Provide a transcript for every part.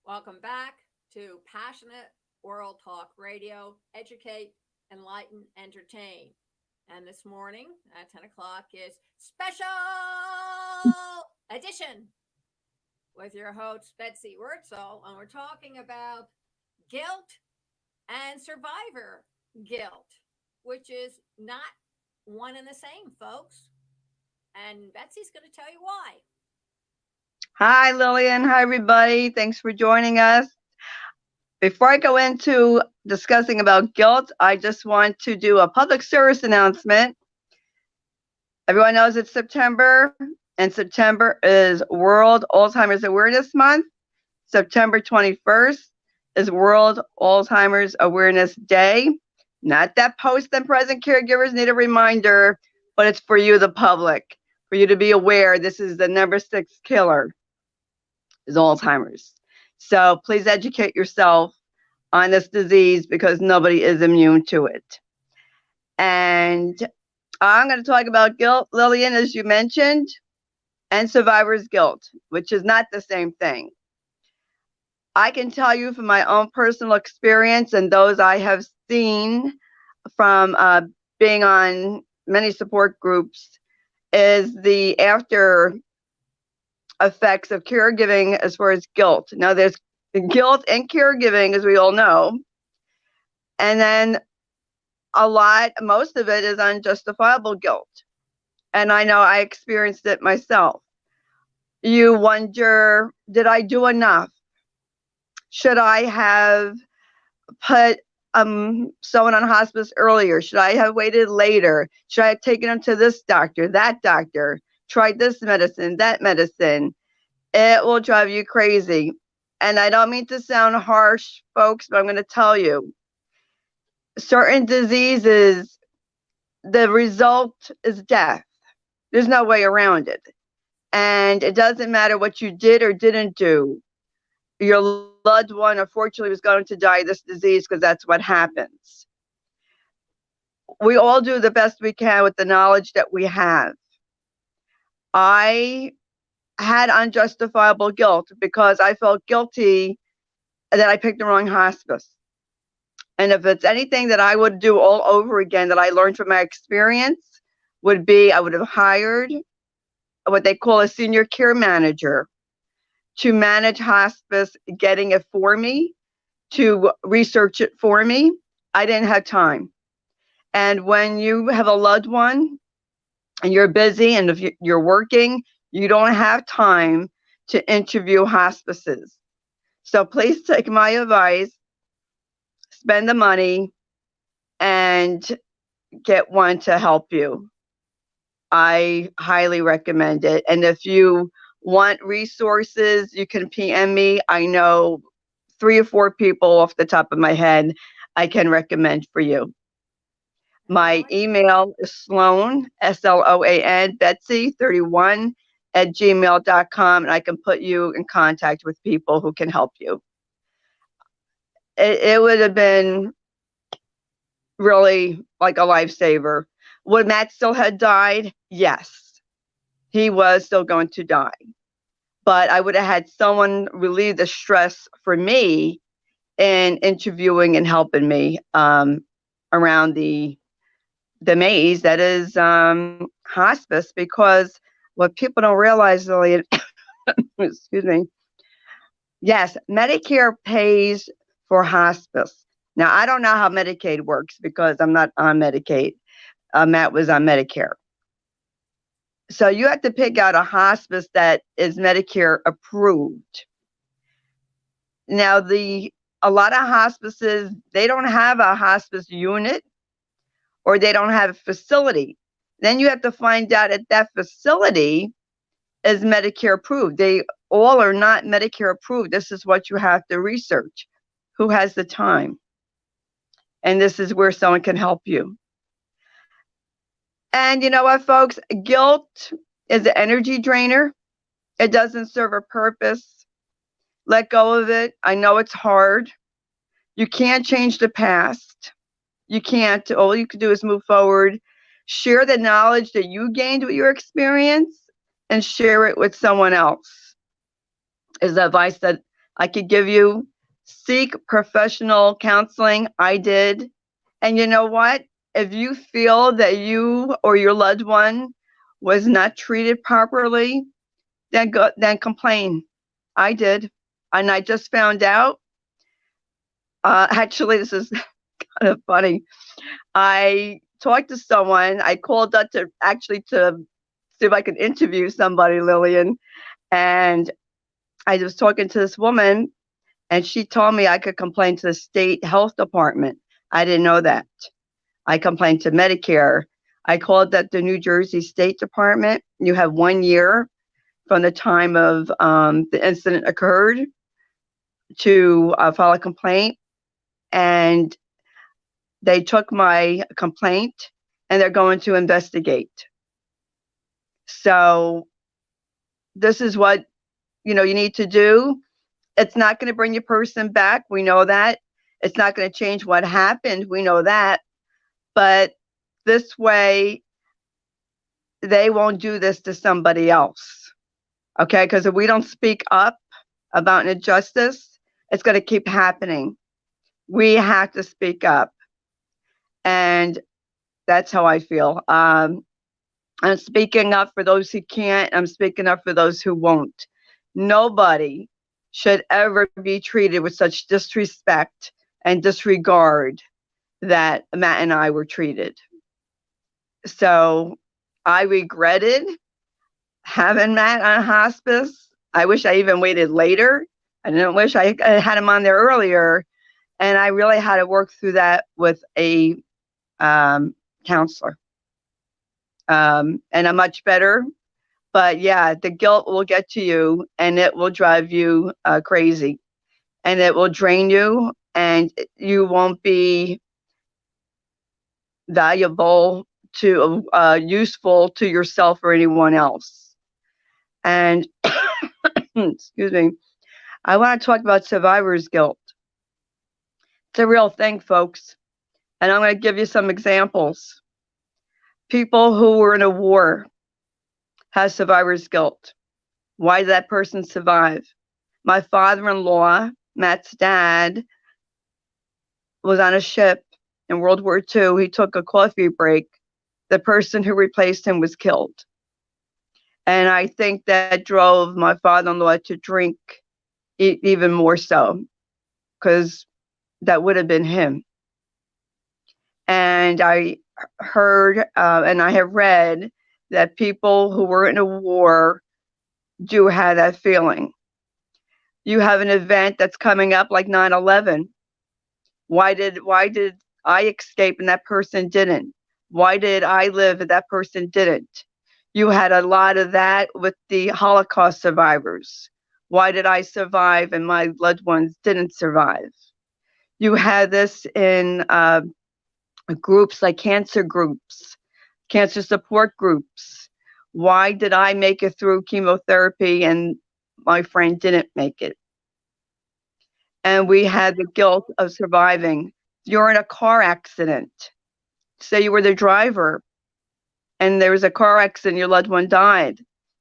Welcome back to Passionate World Talk Radio. Educate, enlighten, entertain. And this morning at 10 o'clock is special edition with your host, Betsy Wurzel. And we're talking about guilt and survivor guilt, which is not one and the same, folks. And Betsy's going to tell you why. Hi, Lillian. Hi, everybody. Thanks for joining us. Before I go into discussing about guilt, I just want to do a public service announcement. Everyone knows it's September, and September is World Alzheimer's Awareness Month. September 21st is World Alzheimer's Awareness Day. Not that post and present caregivers need a reminder, but it's for you, the public, for you to be aware this is the number 6 killer. Is Alzheimer's. So please educate yourself on this disease because nobody is immune to it. And I'm going to talk about guilt, Lillian, as you mentioned, and survivor's guilt, which is not the same thing. I can tell you from my own personal experience and those I have seen from being on many support groups is the after effects of caregiving as far as guilt. Now, there's guilt and caregiving, as we all know. And then most of it is unjustifiable guilt. And I know I experienced it myself. You wonder, did I do enough? Should I have put someone on hospice earlier? Should I have waited later? Should I have taken them to this doctor, that doctor? Tried this medicine, that medicine. It will drive you crazy. And I don't mean to sound harsh, folks, but I'm going to tell you, certain diseases, the result is death. There's no way around it. And it doesn't matter what you did or didn't do. Your loved one, unfortunately, was going to die of this disease because that's what happens. We all do the best we can with the knowledge that we have. I had unjustifiable guilt because I felt guilty that I picked the wrong hospice. And if it's anything that I would do all over again that I learned from my experience, would be I would have hired what they call a senior care manager to manage hospice, getting it for me, to research it for me. I didn't have time. And when you have a loved one and you're busy and if you're working, you don't have time to interview hospices. So please take my advice, spend the money, and get one to help you. I highly recommend it. And if you want resources, you can PM me. I know 3 or 4 people off the top of my head I can recommend for you. My email is Sloan, SLOAN, Betsy31 @gmail.com, and I can put you in contact with people who can help you. It would have been really like a lifesaver. Would Matt still have died? Yes, he was still going to die. But I would have had someone relieve the stress for me in interviewing and helping me around the maze that is hospice, because what people don't realize, Lillian, excuse me, yes, Medicare pays for hospice. Now, I don't know how Medicaid works because I'm not on Medicaid. Matt was on Medicare. So you have to pick out a hospice that is Medicare approved. Now, a lot of hospices, they don't have a hospice unit or they don't have a facility. Then you have to find out if that facility is Medicare approved. They all are not Medicare approved. This is what you have to research. Who has the time? And this is where someone can help you. And you know what, folks? Guilt is an energy drainer. It doesn't serve a purpose. Let go of it. I know it's hard. You can't change the past. You can't. All you can do is move forward. Share the knowledge that you gained with your experience and share it with someone else. Is the advice that I could give you, seek professional counseling. I did. And you know what? If you feel that you or your loved one was not treated properly, then complain. I did. And I just found out, actually, this is kind of funny. I talked to someone. I called up to see if I could interview somebody, Lillian. And I was talking to this woman, and she told me I could complain to the state health department. I didn't know that. I complained to Medicare. I called up the New Jersey State Department. You have 1 year from the time of the incident occurred to file a complaint. And they took my complaint and they're going to investigate. So this is what you need to do. It's not going to bring your person back. We know that. It's not going to change what happened. We know that. But this way, they won't do this to somebody else. Okay? Because if we don't speak up about an injustice, it's going to keep happening. We have to speak up. And that's how I feel. I'm speaking up for those who can't. I'm speaking up for those who won't. Nobody should ever be treated with such disrespect and disregard that Matt and I were treated. So I regretted having Matt on hospice. I wish I even waited later. I didn't wish I had him on there earlier. And I really had to work through that with a counselor. And I'm much better. But yeah, the guilt will get to you and it will drive you crazy. And it will drain you and you won't be valuable to useful to yourself or anyone else. And excuse me, I want to talk about survivor's guilt. It's a real thing, folks. And I'm going to give you some examples. People who were in a war have survivor's guilt. Why did that person survive? My father-in-law, Matt's dad, was on a ship in World War II. He took a coffee break. The person who replaced him was killed. And I think that drove my father-in-law to drink even more so, because that would have been him. And I heard and I have read that people who were in a war do have that feeling. You have an event that's coming up like 9/11. Why did I escape and that person didn't? Why did I live and that person didn't? You had a lot of that with the Holocaust survivors. Why did I survive and my loved ones didn't survive? You had this in groups like cancer groups, cancer support groups. Why did I make it through chemotherapy and my friend didn't make it? And we had the guilt of surviving. You're in a car accident. Say you were the driver and there was a car accident, your loved one died.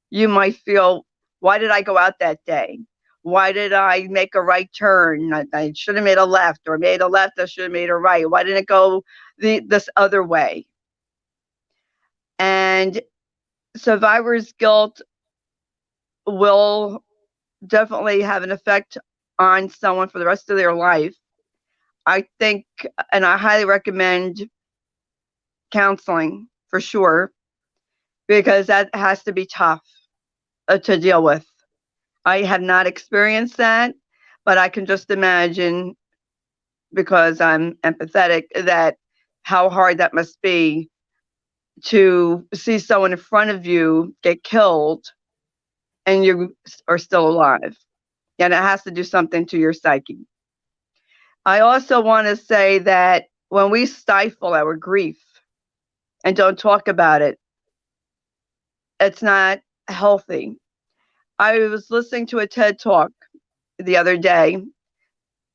You might feel, why did I go out that day? Why did I make a right turn? I should have made a left, or made a left, I should have made a right. Why didn't it go this other way? And survivor's guilt will definitely have an effect on someone for the rest of their life. I think, and I highly recommend counseling for sure, because that has to be tough to deal with. I have not experienced that, but I can just imagine, because I'm empathetic, that how hard that must be to see someone in front of you get killed and you are still alive. And it has to do something to your psyche. I also want to say that when we stifle our grief and don't talk about it, it's not healthy. I was listening to a TED Talk the other day.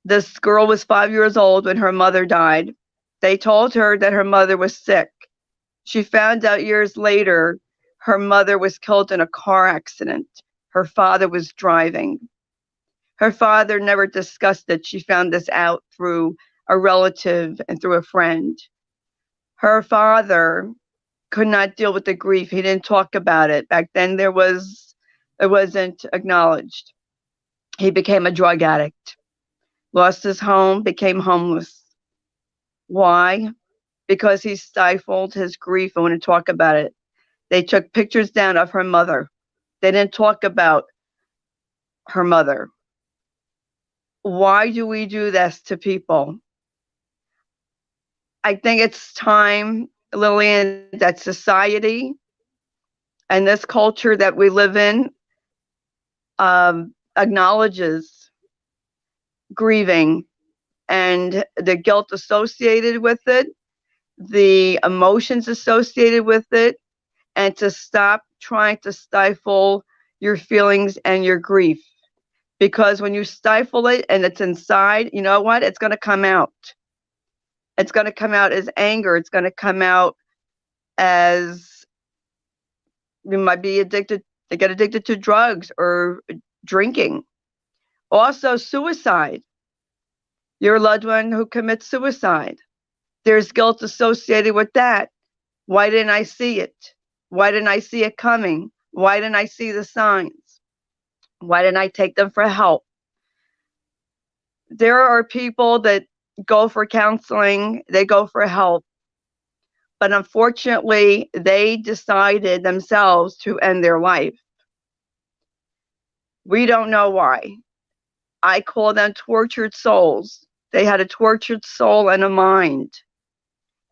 This girl was 5 years old when her mother died. They told her that her mother was sick. She found out years later her mother was killed in a car accident. Her father was driving. Her father never discussed it. She found this out through a relative and through a friend. Her father could not deal with the grief. He didn't talk about it. Back then it wasn't acknowledged. He became a drug addict, lost his home, became homeless. Why? Because he stifled his grief and wouldn't talk about it. They took pictures down of her mother. They didn't talk about her mother. Why do we do this to people? I think it's time, Lillian, that society and this culture that we live in acknowledges grieving and the guilt associated with it, the emotions associated with it, and to stop trying to stifle your feelings and your grief. Because when you stifle it and it's inside, you know what? It's going to come out. It's going to come out as anger. It's going to come out as you might be addicted, they get addicted to drugs or drinking. Also, suicide. Your loved one who commits suicide. There's guilt associated with that. Why didn't I see it? Why didn't I see it coming? Why didn't I see the signs? Why didn't I take them for help? There are people that go for counseling, they go for help. But unfortunately, they decided themselves to end their life. We don't know why. I call them tortured souls. They had a tortured soul and a mind.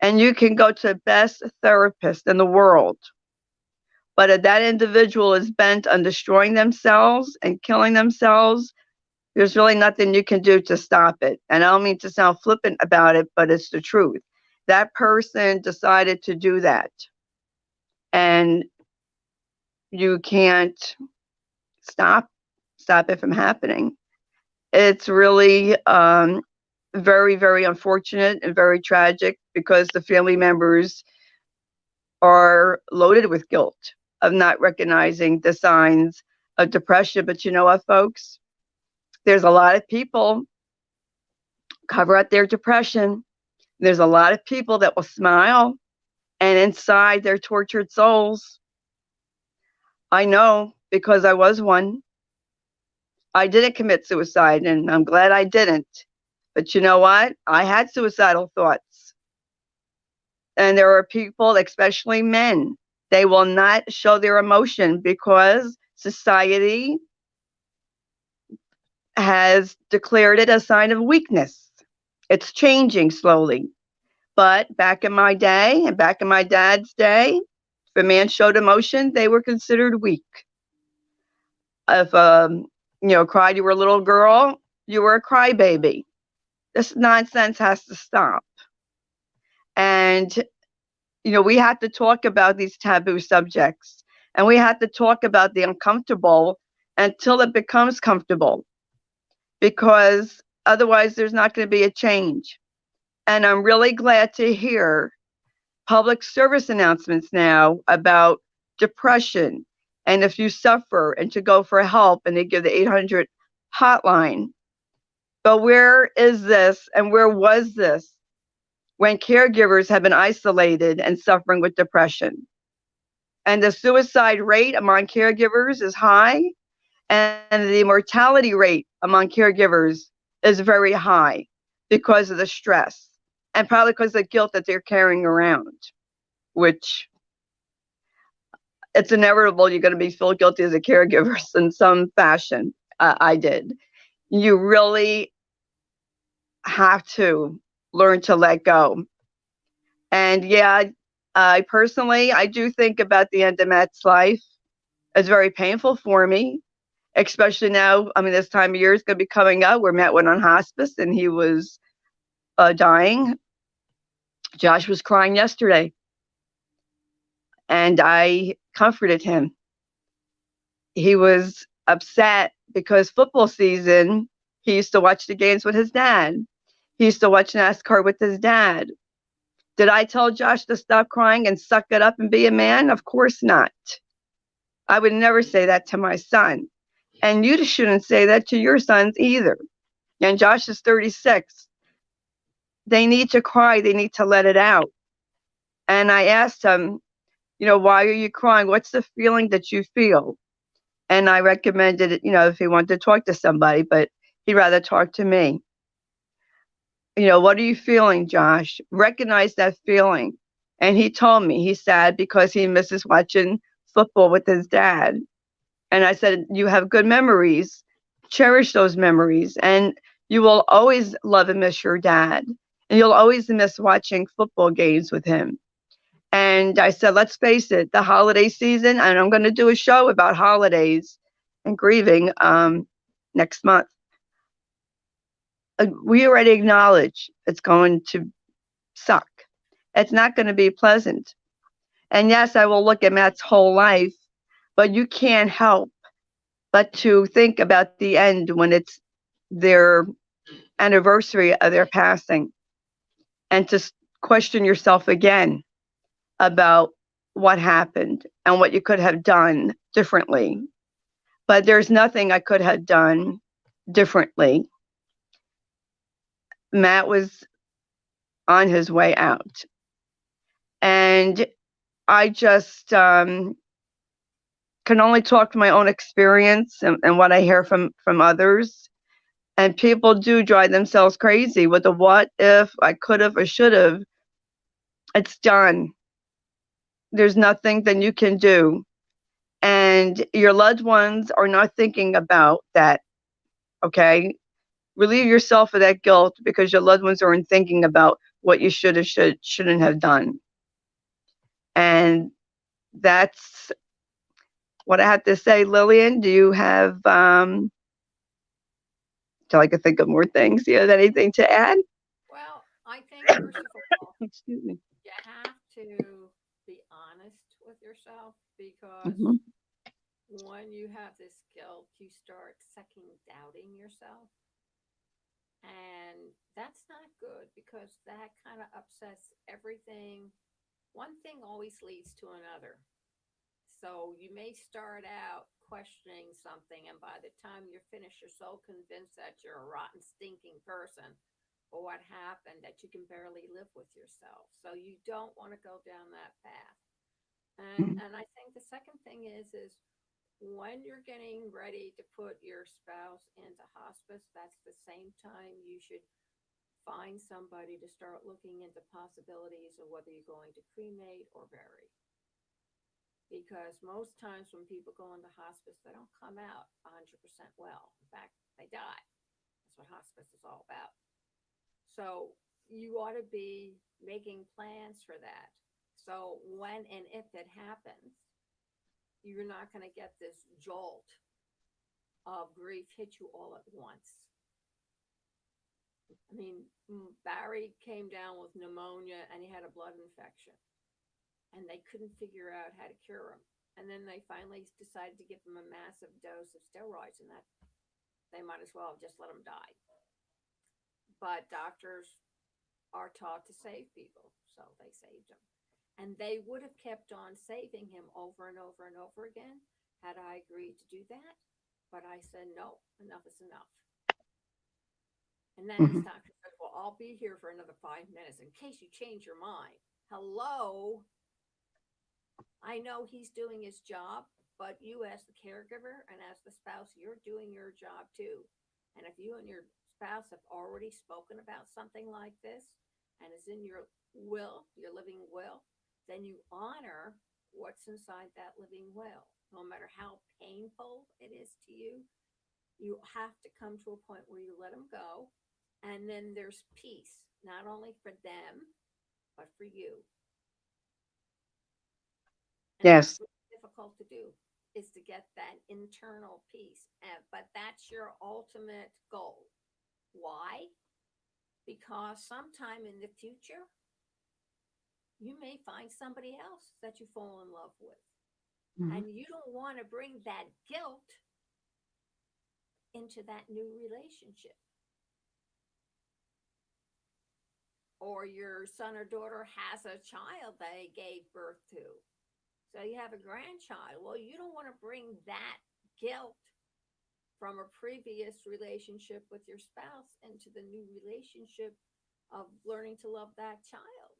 And you can go to the best therapist in the world. But if that individual is bent on destroying themselves and killing themselves, there's really nothing you can do to stop it. And I don't mean to sound flippant about it, but it's the truth. That person decided to do that. And you can't stop it from happening. It's really very, very unfortunate and very tragic because the family members are loaded with guilt of not recognizing the signs of depression. But you know what, folks? There's a lot of people cover up their depression. There's a lot of people that will smile, and inside their tortured souls, I know because I was one. I didn't commit suicide, and I'm glad I didn't. But you know what? I had suicidal thoughts. And there are people, especially men, they will not show their emotion because society has declared it a sign of weakness. It's changing slowly. But back in my day and back in my dad's day, if a man showed emotion, they were considered weak. If cried, you were a little girl, you were a crybaby. This nonsense has to stop. And we have to talk about these taboo subjects, and we have to talk about the uncomfortable until it becomes comfortable, because otherwise there's not going to be a change. And I'm really glad to hear public service announcements now about depression, and if you suffer, and to go for help, and they give the 800 hotline. But where is this, and where was this when caregivers have been isolated and suffering with depression? And the suicide rate among caregivers is high, and the mortality rate among caregivers is very high because of the stress, and probably because of the guilt that they're carrying around, which it's inevitable you're going to be feel guilty as a caregiver in some fashion. I did. You really have to learn to let go. And yeah, I do think about the end of Matt's life. It's very painful for me, especially now. I mean, this time of year is going to be coming up where Matt went on hospice and he was dying. Josh was crying yesterday, and I comforted him. He was upset because football season, he used to watch the games with his dad. He used to watch NASCAR with his dad. Did I tell Josh to stop crying and suck it up and be a man? Of course not. I would never say that to my son. And you shouldn't say that to your sons either. And Josh is 36. They need to cry. They need to let it out. And I asked him, why are you crying? What's the feeling that you feel? And I recommended it, if he wanted to talk to somebody, but he'd rather talk to me. What are you feeling, Josh? Recognize that feeling. And he told me he's sad because he misses watching football with his dad. And I said, you have good memories. Cherish those memories. And you will always love and miss your dad. And you'll always miss watching football games with him. And I said, let's face it, the holiday season, and I'm going to do a show about holidays and grieving next month. We already acknowledge it's going to suck. It's not going to be pleasant. And yes, I will look at Matt's whole life, but you can't help but to think about the end when it's their anniversary of their passing, and to question yourself again about what happened and what you could have done differently. But there's nothing I could have done differently. Matt was on his way out. And I just can only talk to my own experience and what I hear from others. And people do drive themselves crazy with the what if, I could have, or should have. It's done. There's nothing that you can do. And your loved ones are not thinking about that, okay? Relieve yourself of that guilt because your loved ones aren't thinking about what you should have, shouldn't have done. And that's what I have to say. Lillian, do you have, till I can think of more things, do you have anything to add? Well, I think first of all, Excuse me. you have to be honest with yourself because Mhm. when you have this guilt, you start second doubting yourself. And that's not good because that kind of upsets everything. One thing always leads to another. So you may start out questioning something, and by the time you're finished, you're so convinced that you're a rotten, stinking person or what happened that you can barely live with yourself. So you don't want to go down that path. And I think the second thing is when you're getting ready to put your spouse into hospice, that's the same time you should find somebody to start looking into possibilities of whether you're going to cremate or bury. Because most times when people go into hospice, they don't come out 100% well. In fact, they die. That's what hospice is all about. So you ought to be making plans for that. So when and if it happens, you're not going to get this jolt of grief hit you all at once. I mean, Barry came down with pneumonia and he had a blood infection, and they couldn't figure out how to cure him. And then they finally decided to give him a massive dose of steroids, and that they might as well have just let him die. But doctors are taught to save people, so they saved him. And they would have kept on saving him over and over and over again had I agreed to do that. But I said, no, enough is enough. And then this Mhm. doctor said, well, I'll be here for another 5 minutes in case you change your mind. Hello? I know he's doing his job, but you, as the caregiver and as the spouse, you're doing your job too. And if you and your spouse have already spoken about something like this and is in your will, your living will, then you honor what's inside that living will. No matter how painful it is to you have to come to a point where you let them go. And then there's peace, not only for them, but for you. And that's Yes. really difficult to do, is to get that internal peace. But that's your ultimate goal. Why? Because sometime in the future, you may find somebody else that you fall in love with. Mhm. And you don't want to bring that guilt into that new relationship. Or your son or daughter has a child they gave birth to. So you have a grandchild. Well, you don't want to bring that guilt from a previous relationship with your spouse into the new relationship of learning to love that child.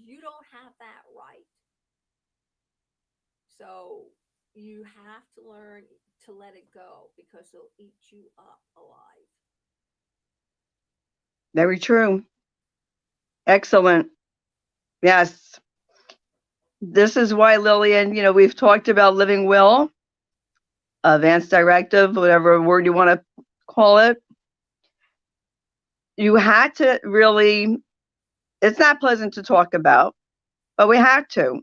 You don't have that right. So you have to learn to let it go because it'll eat you up alive. Very true. Excellent. Yes. This is why, Lillian, we've talked about living will, advance directive, whatever word you want to call it. You had to really, it's not pleasant to talk about, but we have to.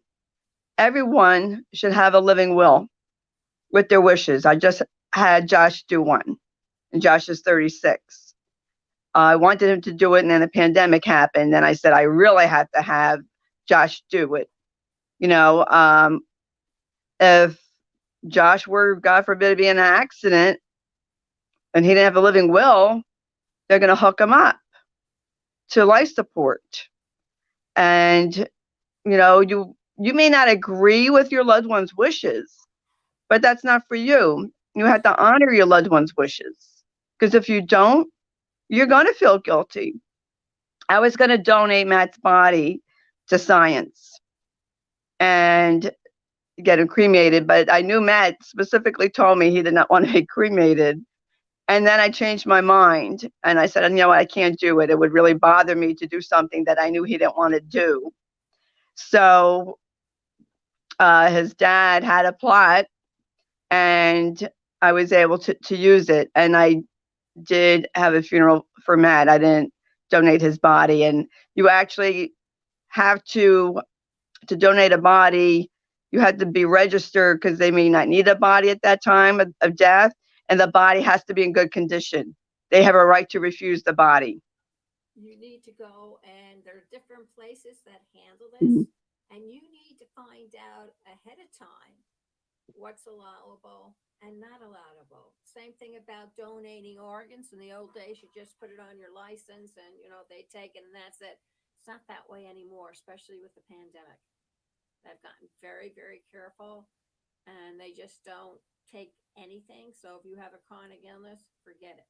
Everyone should have a living will with their wishes. I just had Josh do one, and Josh is 36. I wanted him to do it, and then the pandemic happened, and I said I really had to have Josh do it. If Josh were, God forbid, to be in an accident and he didn't have a living will, they're going to hook him up to life support. And, you may not agree with your loved one's wishes, but that's not for you. You have to honor your loved one's wishes. Because if you don't, you're going to feel guilty. I was going to donate Matt's body to science and get him cremated, but I knew Matt specifically told me he did not want to be cremated. And then I changed my mind and I said, what, I can't do it. It would really bother me to do something that I knew he didn't want to do. So his dad had a plot and I was able to use it. And I did have a funeral for Matt. I didn't donate his body. And you actually have to donate a body, you have to be registered because they may not need a body at that time of death. And the body has to be in good condition. They have a right to refuse the body. You need to go, and there are different places that handle this, and you need to find out ahead of time what's allowable and not allowable. Same thing about donating organs. In the old days, you just put it on your license and, they take it and that's it. It's not that way anymore, especially with the pandemic. They've gotten very, very careful and they just don't take anything. So if you have a chronic illness, forget it.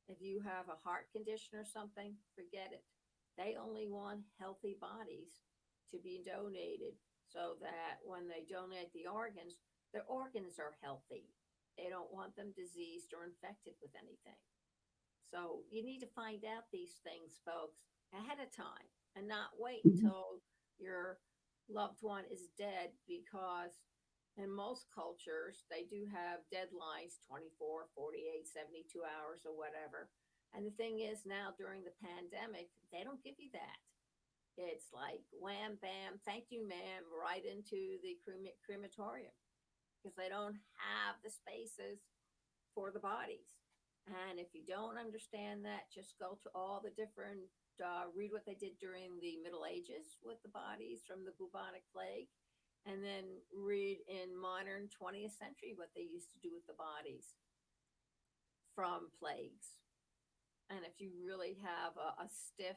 If you have a heart condition or something, forget it. They only want healthy bodies to be donated so that when they donate the organs are healthy. They don't want them diseased or infected with anything. So you need to find out these things, folks, ahead of time and not wait until your loved one is dead, because in most cultures, they do have deadlines 24, 48, 72 hours or whatever. And the thing is now during the pandemic, they don't give you that. It's like wham, bam, thank you, ma'am, right into the crematorium because they don't have the spaces for the bodies. And if you don't understand that, just go to all the different, read what they did during the Middle Ages with the bodies from the bubonic plague, and then read in modern 20th century what they used to do with the bodies from plagues. And if you really have a stiff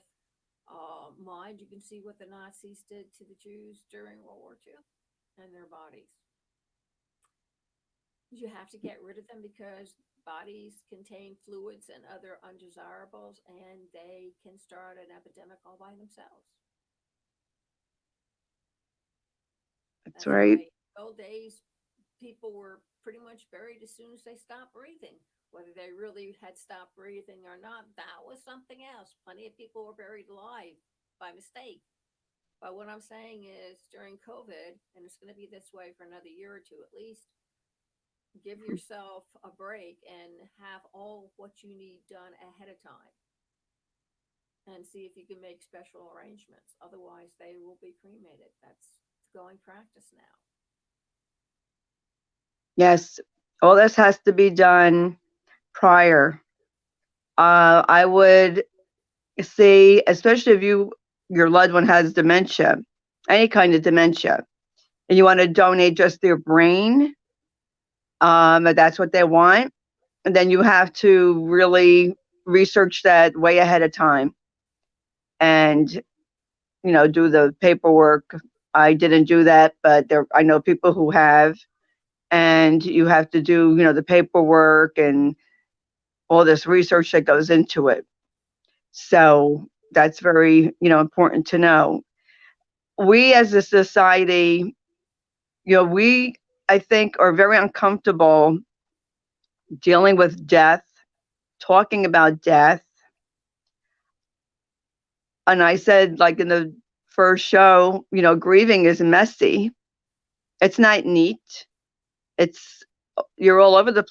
mind, you can see what the Nazis did to the Jews during World War II and their bodies. You have to get rid of them because bodies contain fluids and other undesirables, and they can start an epidemic all by themselves. That's right. In the old days, people were pretty much buried as soon as they stopped breathing. Whether they really had stopped breathing or not, that was something else. Plenty of people were buried alive by mistake. But what I'm saying is during COVID, and it's going to be this way for another year or two at least, give yourself a break and have all what you need done ahead of time and see if you can make special arrangements. Otherwise, they will be cremated. That's going practice now. Yes, all this has to be done prior. I would say, especially if your loved one has dementia, any kind of dementia, and you want to donate just their brain, if that's what they want, and then you have to really research that way ahead of time and do the paperwork. I didn't do that, but I know people who have, and you have to do, the paperwork and all this research that goes into it. So that's very, important to know. We as a society, we, I think, are very uncomfortable dealing with death, talking about death. And I said, like in the first show, grieving is messy. It's not neat. It's You're all over the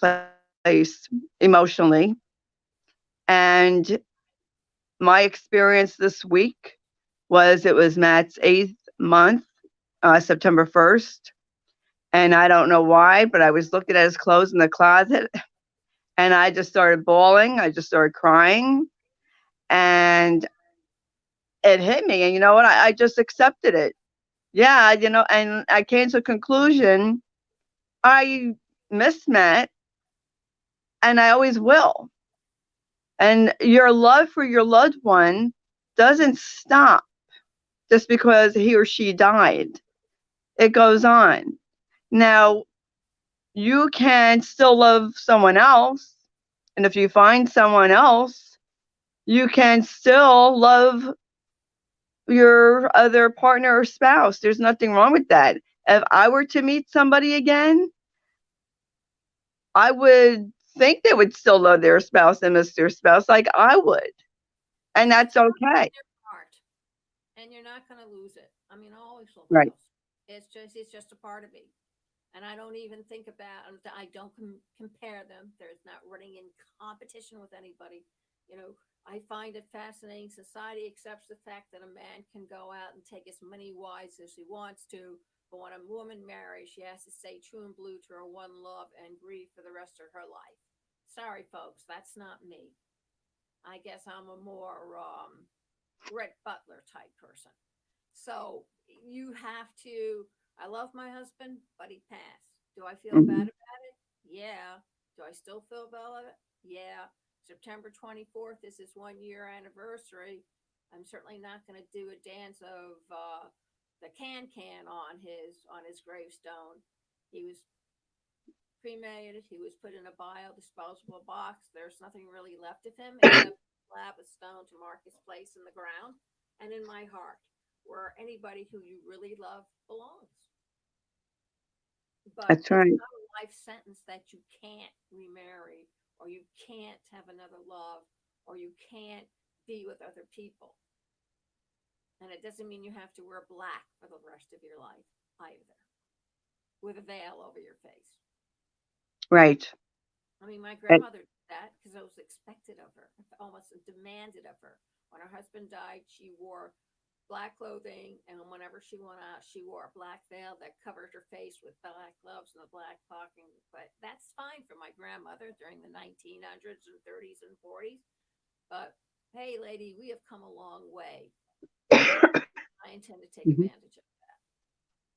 place emotionally. And my experience this week it was Matt's 8th month, September 1st. And I don't know why, but I was looking at his clothes in the closet and I just started bawling. I just started crying and it hit me. And you know what? I just accepted it. Yeah, and I came to a conclusion. I miss Matt and I always will. And your love for your loved one doesn't stop just because he or she died. It goes on. Now, you can still love someone else. And if you find someone else, you can still love your other partner or spouse. There's nothing wrong with that. If I were to meet somebody again, I would think they would still love their spouse and miss their spouse like I would. And It's that's okay. your part, and you're not going to lose it. I mean, I always love my Right. house. It's just a part of me, and I don't even think about. I don't compare them. There's not running in competition with anybody. You know, I find it fascinating. Society accepts the fact that a man can go out and take as many wives as he wants to, but when a woman marries, she has to stay true and blue to her one love and grieve for the rest of her life. Sorry, folks, that's not me. I guess I'm a more Rhett Butler type person. So you have to. I love my husband, but he passed. Do I feel bad Mhm. about it? Yeah. Do I still feel bad about it? Yeah. September 24th is his 1 year anniversary. I'm certainly not going to do a dance of the can on his gravestone. He was cremated. He was put in a biodisposable box. There's nothing really left of him except a slab of stone to mark his place in the ground and in my heart, where anybody who you really love belongs. But That's it's right. not a life sentence that you can't remarry or you can't have another love or you can't be with other people. And it doesn't mean you have to wear black for the rest of your life either, with a veil over your face. Right. I mean, my And grandmother did that because it was expected of her, almost demanded of her. When her husband died, she wore black clothing, and whenever she went out, she wore a black veil that covered her face with black gloves and a black stocking. But that's fine for my grandmother during the 1900s and 30s and 40s. But hey, lady, we have come a long way, and I intend to take Mhm. advantage of that.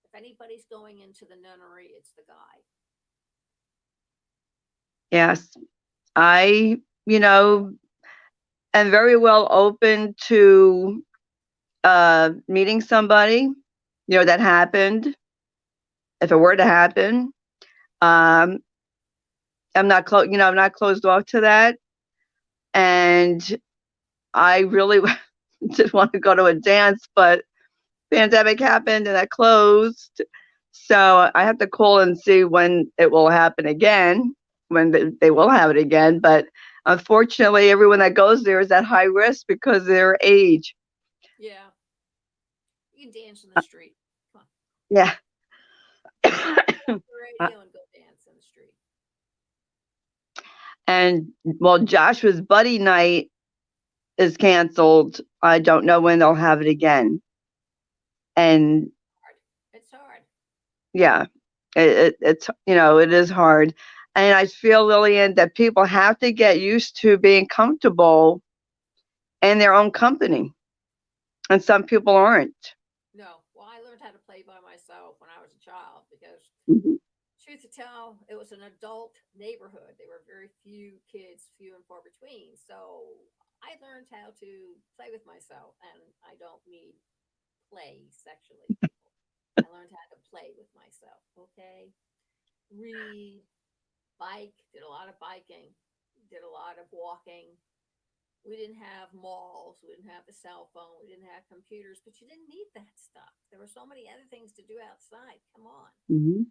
If anybody's going into the nunnery, it's the guy. Yes. I, you know, am very well open to meeting somebody, that happened. If it were to happen, um, I'm not closed off to that. And I really did want to go to a dance, but pandemic happened and that closed. So I have to call and see when it will happen again, when they will have it again. But unfortunately, everyone that goes there is at high risk because of their age. Yeah, you can dance in the street. Come on, Yeah. turn off the radio and go dance in the street. And well, Joshua's buddy night is canceled. I don't know when they'll have it again. And Hard. It's hard. yeah, it's it is hard. And I feel, Lillian, that people have to get used to being comfortable in their own company, and some people aren't. No, well, I learned how to play by myself when I was a child because, Mhm. truth to tell, it was an adult neighborhood. There were very few kids, few and far between. So I learned how to play with myself, and I don't mean play sexually, people. I learned how to play with myself. Okay. read, bike, did a lot of biking, did a lot of walking. We didn't have malls, we didn't have the cell phone, we didn't have computers, but you didn't need that stuff. There were so many other things to do outside. Come on. Hmm.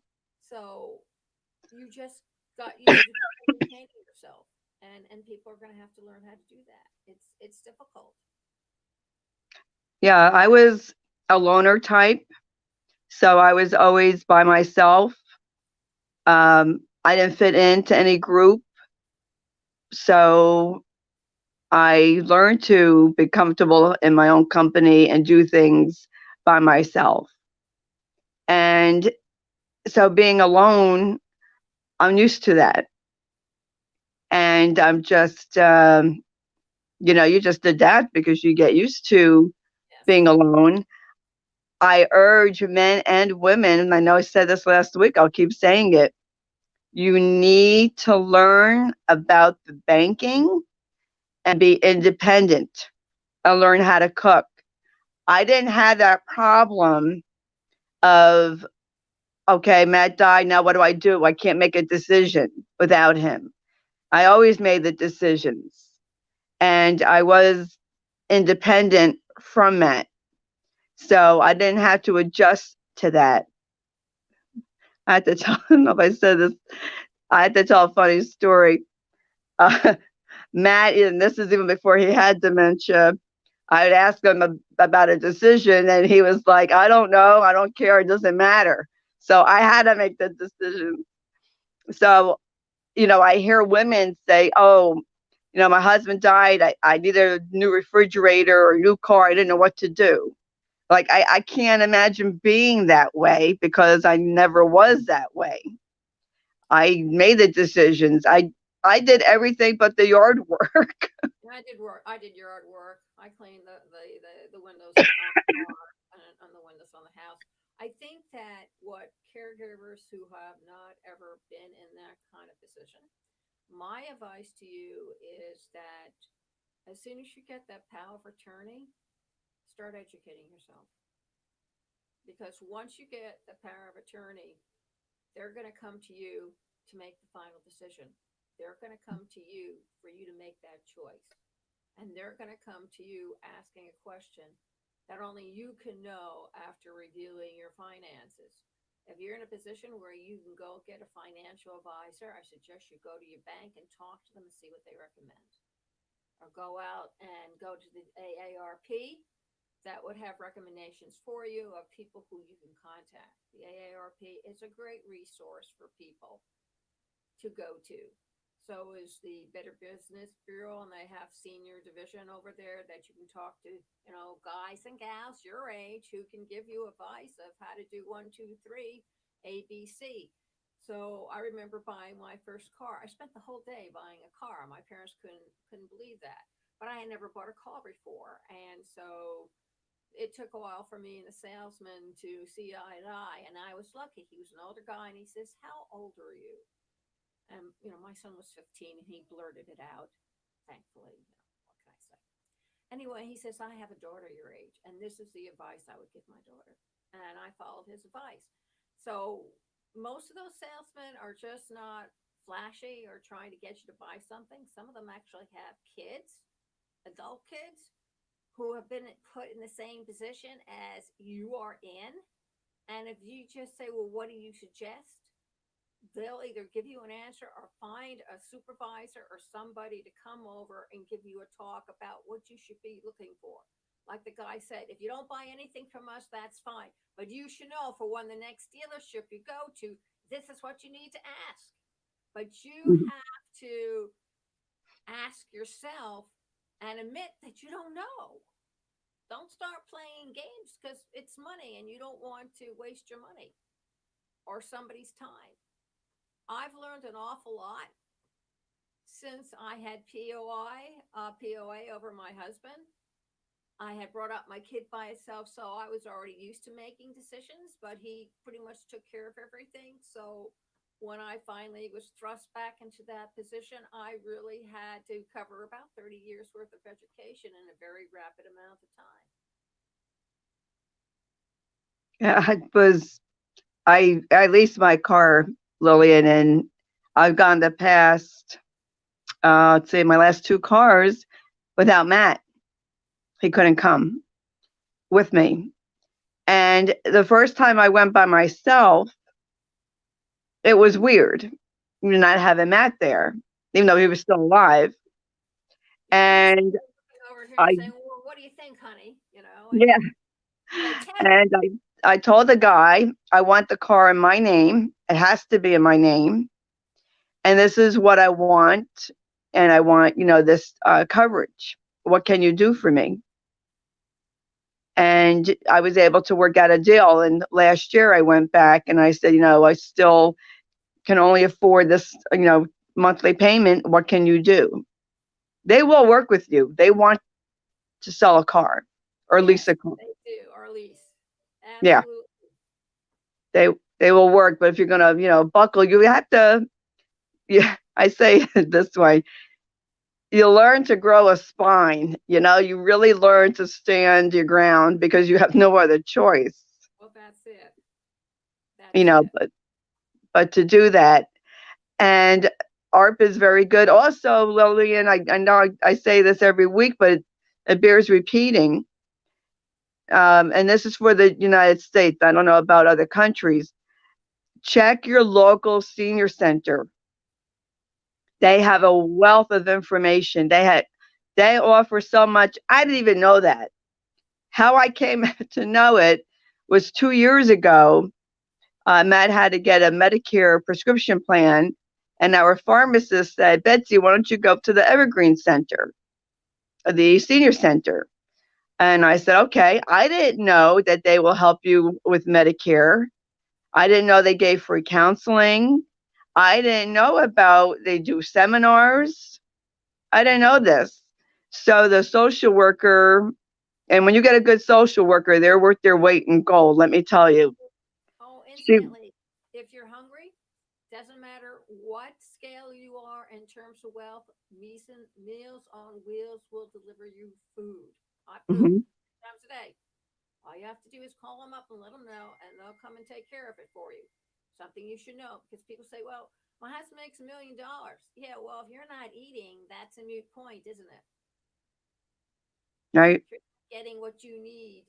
So you just got used to entertaining yourself, and people are going to have to learn how to do that. It's difficult. Yeah, I was a loner type, so I was always by myself. I didn't fit into any group, so I learned to be comfortable in my own company and do things by myself. And so being alone, I'm used to that. And I'm just, you just adapt because you get used to being Yes. alone. I urge men and women, and I know I said this last week, I'll keep saying it. You need to learn about the banking and be independent and learn how to cook. I didn't have that problem of, okay, Matt died. Now what do I do? I can't make a decision without him. I always made the decisions, and I was independent from Matt. So I didn't have to adjust to that. I had to tell, I don't know if I said this, I had to tell a funny story. Uh, Matt, and this is even before he had dementia, I'd ask him about a decision, and he was like, I don't know. I don't care. It doesn't matter. So I had to make the decision. So, I hear women say, oh, my husband died. I needed a new refrigerator or a new car. I didn't know what to do. Like, I can't imagine being that way because I never was that way. I made the decisions. I did everything but the yard work. And I did work. I did yard work. I cleaned the windows on the car and on the windows on the house. I think that what caregivers who have not ever been in that kind of position, my advice to you is that as soon as you get that power of attorney, start educating yourself. Because once you get the power of attorney, they're going to come to you to make the final decision. They're going to come to you for you to make that choice. And they're going to come to you asking a question that only you can know after reviewing your finances. If you're in a position where you can go get a financial advisor, I suggest you go to your bank and talk to them and see what they recommend. Or go out and go to the AARP that would have recommendations for you of people who you can contact. The AARP is a great resource for people to go to. So is the Better Business Bureau, and they have senior division over there that you can talk to, guys and gals your age who can give you advice of how to do one, two, three, ABC. So I remember buying my first car. I spent the whole day buying a car. My parents couldn't believe that, but I had never bought a car before, and so it took a while for me and the salesman to see eye to eye. And I was lucky. He was an older guy, and he says, "How old are you?" And my son was 15, and he blurted it out. Thankfully, what can I say? Anyway, he says, "I have a daughter your age, and this is the advice I would give my daughter." And I followed his advice. So most of those salesmen are just not flashy or trying to get you to buy something. Some of them actually have kids, adult kids, who have been put in the same position as you are in. And if you just say, "Well, what do you suggest?" they'll either give you an answer or find a supervisor or somebody to come over and give you a talk about what you should be looking for. Like the guy said, if you don't buy anything from us, that's fine. But you should know for when the next dealership you go to, this is what you need to ask. But you have to ask yourself and admit that you don't know. Don't start playing games because it's money and you don't want to waste your money or somebody's time. I've learned an awful lot since I had POA over my husband. I had brought up my kid by itself, so I was already used to making decisions, but he pretty much took care of everything. So when I finally was thrust back into that position, I really had to cover about 30 years worth of education in a very rapid amount of time. Yeah, I leased my car Lillian, and I've gone the past, let's say my last 2 cars without Matt. He couldn't come with me. And the first time I went by myself, it was weird not having Matt there, even though he was still alive. Yes. And Over here I, saying, well, what do you think, honey? yeah, Tell and I told the guy, I want the car in my name. It has to be in my name. And this is what I want. And I want, this coverage. What can you do for me? And I was able to work out a deal. And last year I went back and I said, I still can only afford this, monthly payment. What can you do? They will work with you. They want to sell a car or yes, lease a car. they do, or lease. Yeah, Absolutely. they will work. But if you're gonna, buckle, you have to. Yeah, I say it this way: you learn to grow a spine. You really learn to stand your ground because you have no other choice. Well, that's it. That's it. But to do that, and ARP is very good. Also, Lillian, I know I say this every week, but it bears repeating. And this is for the United States. I don't know about other countries. Check your local senior center. They have a wealth of information. They offer so much. I didn't even know that. How I came to know it was 2 years ago. Matt had to get a Medicare prescription plan, and our pharmacist said, Betsy, why don't you go to the Evergreen Center, the senior center? And I said, okay. I didn't know that they will help you with Medicare. I didn't know they gave free counseling. I didn't know about they do seminars. I didn't know this. So the social worker, and when you get a good social worker, they're worth their weight in gold, let me tell you. Oh, She, instantly. If you're hungry, doesn't matter what scale you are in terms of wealth, Meals on Wheels will deliver you food. Hot food. mhm. Times a day. All you have to do is call them up and let them know, and they'll come and take care of it for you. Something you should know, because people say, well, my husband makes $1 million. Yeah, well, if you're not eating, that's a moot point, isn't it? Right? If you're not getting what you need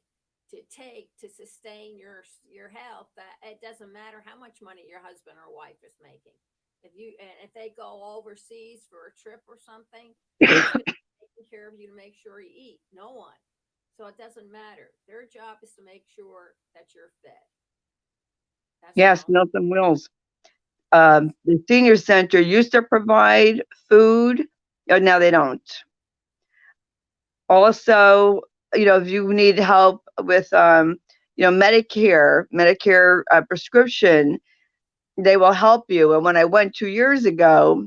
to take to sustain your health, that it doesn't matter how much money your husband or wife is making. If they go overseas for a trip or something, who's going to be taking care of you to make sure you eat? No one. So it doesn't matter. Their job is to make sure that you're fed. That's Yes, all. Milton Wills. Yes. The senior center used to provide food. Now they don't. Also, if you need help with, Medicare prescription, they will help you. And when I went 2 years ago,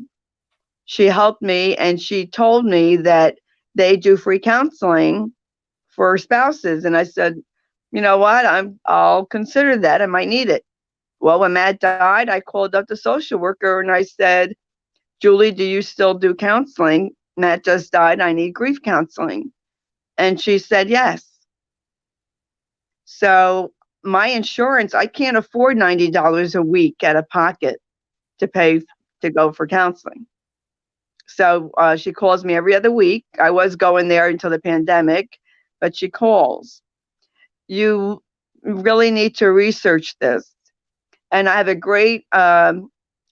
she helped me and she told me that they do free counseling for spouses. And I said, you know what? I'll consider that. I might need it. Well, when Matt died, I called up the social worker and I said, Julie, do you still do counseling? Matt just died. I need grief counseling. And she said, yes. So my insurance, I can't afford $90 a week out of pocket to pay to go for counseling. So she calls me every other week. I was going there until the pandemic, but she calls. You really need to research this. And I have a great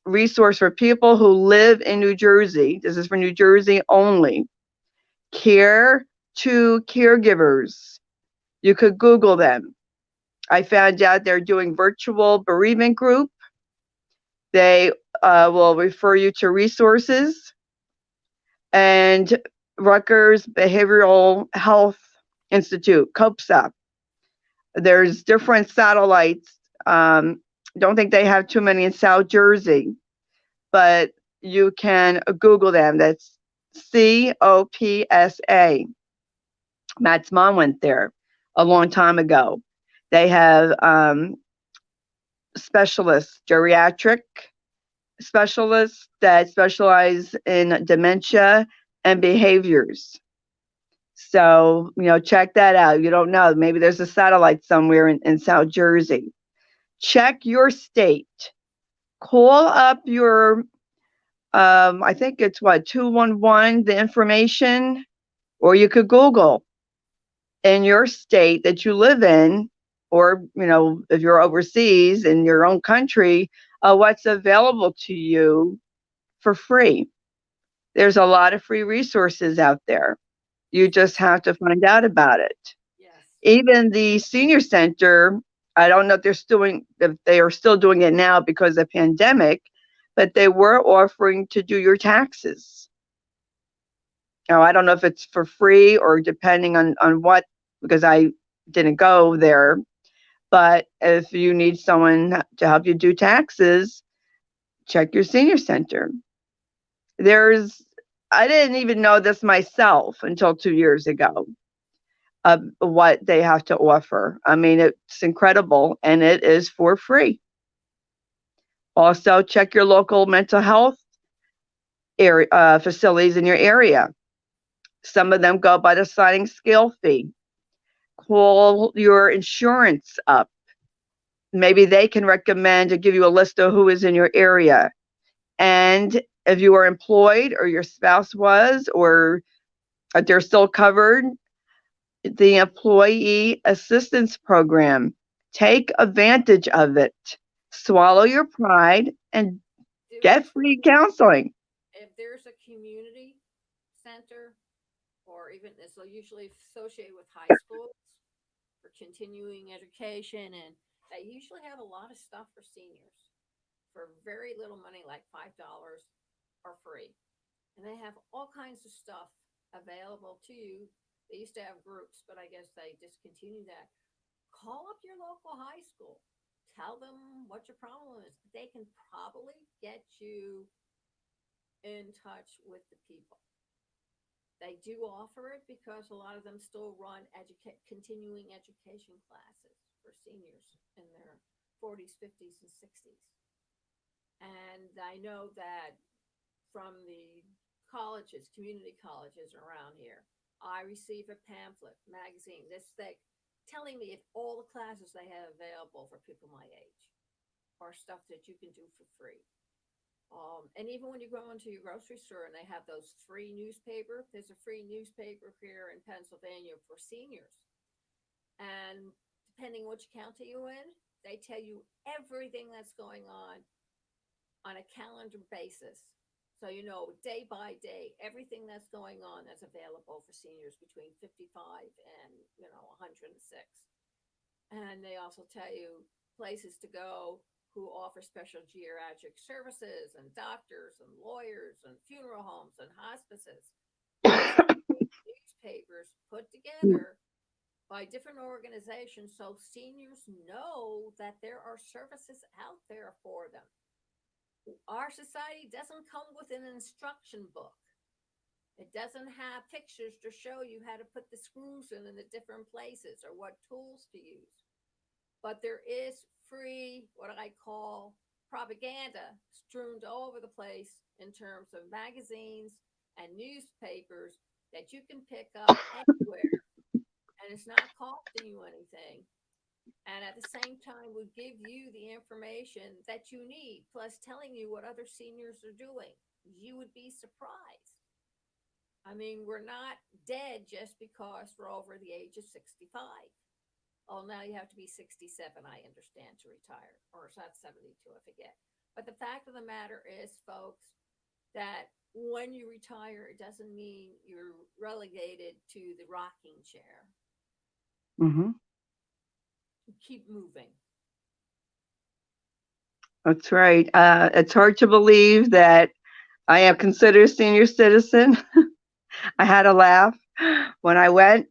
resource for people who live in New Jersey. This is for New Jersey only. Care to Caregivers. You could Google them. I found out they're doing virtual bereavement group. They will refer you to resources. And Rutgers Behavioral Health Institute, COPSA. There's different satellites. Don't think they have too many in South Jersey, but you can Google them. That's COPSA. Matt's mom went there a long time ago. They have specialists, geriatric specialists that specialize in dementia and behaviors. So, check that out. You don't know. Maybe there's a satellite somewhere in South Jersey. Check your state. call up your, I think it's what, 211, the information, or you could Google in your state that you live in, or, if you're overseas in your own country, what's available to you for free. There's a lot of free resources out there. You just have to find out about it. Yes. Even the senior center, I don't know if they are still doing it now because of the pandemic, but they were offering to do your taxes. Now, I don't know if it's for free or depending on what, because I didn't go there. But if you need someone to help you do taxes, check your senior center. I didn't even know this myself until 2 years ago, what they have to offer. I mean, it's incredible, and it is for free. Also, check your local mental health facilities in your area. Some of them go by the sliding scale fee. Call your insurance up. Maybe they can recommend or give you a list of who is in your area. And if you are employed or your spouse was, or they're still covered, the Employee Assistance Program. Take advantage of it. Swallow your pride and Do get it. free counseling. If there's a community center, or even this will usually associate with high schools for continuing education, and they usually have a lot of stuff for seniors for very little money, like $5 or free. And they have all kinds of stuff available to you. They used to have groups, but I guess they discontinued that. Call up your local high school. Tell them what your problem is. They can probably get you in touch with the people. They do offer it because a lot of them still run continuing education classes for seniors in their 40s, 50s, and 60s. And I know that from the colleges, community colleges around here, I receive a pamphlet, magazine this thick, telling me if all the classes they have available for people my age are stuff that you can do for free. And even when you go into your grocery store and they have those free newspaper, there's a free newspaper here in Pennsylvania for seniors. And depending which county you're in, they tell you everything that's going on a calendar basis. So you know day by day everything that's going on that's available for seniors between 55 and 106. And they also tell you places to go who offer special geriatric services, and doctors and lawyers and funeral homes and hospices. These are newspapers put together by different organizations so seniors know that there are services out there for them. Our society doesn't come with an instruction book. It doesn't have pictures to show you how to put the screws in the different places or what tools to use. But there is free, what I call propaganda, strewn all over the place in terms of magazines and newspapers that you can pick up anywhere. And it's not costing you anything. And at the same time, would give you the information that you need, plus telling you what other seniors are doing. You would be surprised. I mean, we're not dead just because we're over the age of 65. Oh, now you have to be 67, I understand, to retire. Or is that 72? I forget. But the fact of the matter is, folks, that when you retire, it doesn't mean you're relegated to the rocking chair. Hmm. Keep moving. That's right. It's hard to believe that I am considered a senior citizen. I had a laugh when I went,